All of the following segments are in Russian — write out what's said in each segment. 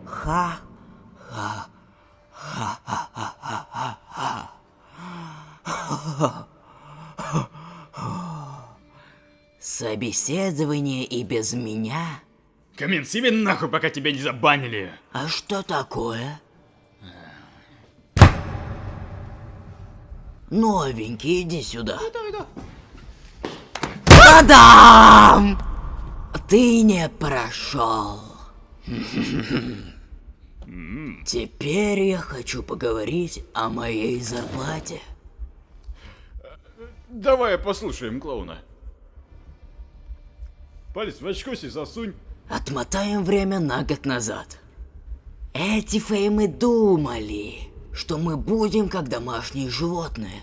ха, ха, ха, ха, ха, ха, ха, ха. Собеседование и без меня? Камин, себе нахуй, пока тебя не забанили. А что такое? Новенький, иди сюда. Иду. Та-дам! Ты не прошел. Теперь я хочу поговорить о моей зарплате. Давай послушаем клоуна. Палец в очкосе засунь. Отмотаем время на год назад. Эти феймы думали, что мы будем как домашние животные.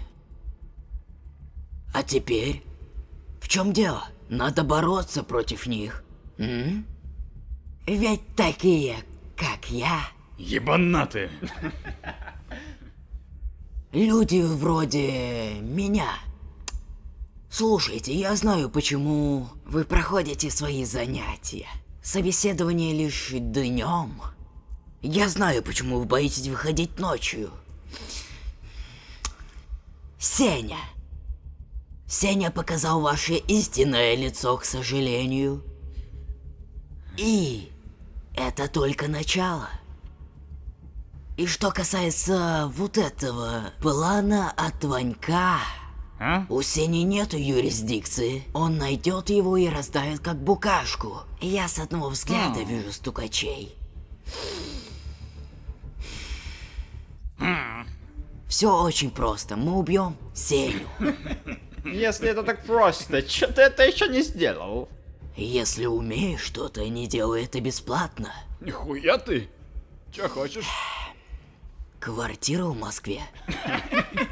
А теперь? В чем дело? Надо бороться против них. Ведь такие, как я, Ебанаты. люди вроде меня. Слушайте, я знаю, почему вы проходите свои занятия. Собеседование лишь днем. Я знаю, почему вы боитесь выходить ночью. Сеня. Сеня показал ваше истинное лицо, к сожалению. И это только начало. И что касается вот этого плана от Ванька, у Сени нету юрисдикции. Он найдет его и раздавит как букашку. Я с одного взгляда вижу стукачей. Все очень просто. Мы убьем Сеню. Если это так просто, что ты это еще не сделал? Если умеешь что-то, не делай это бесплатно. Нихуя ты. Че хочешь? Квартира в Москве?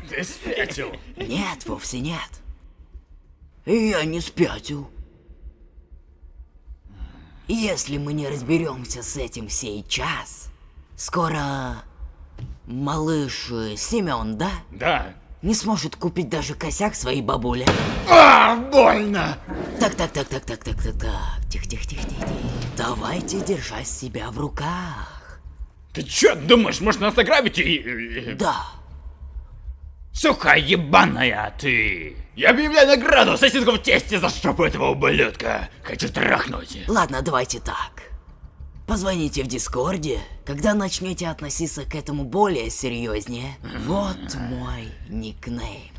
Ты спятил. Нет, вовсе нет. Я не спятил. Если мы не разберемся с этим сейчас, скоро малыш Семен, да? Да. Не сможет купить даже косяк своей бабуле. Больно. Так. Тихо. Давайте держать себя в руках. Ты чё думаешь, можно нас ограбить и... Да. Сука ебаная ты! Я объявляю награду сосиску в тесте за жопу этого ублюдка! Хочу трахнуть! Ладно, давайте так. Позвоните в Дискорде, когда начнете относиться к этому более серьезнее. Вот мой никнейм.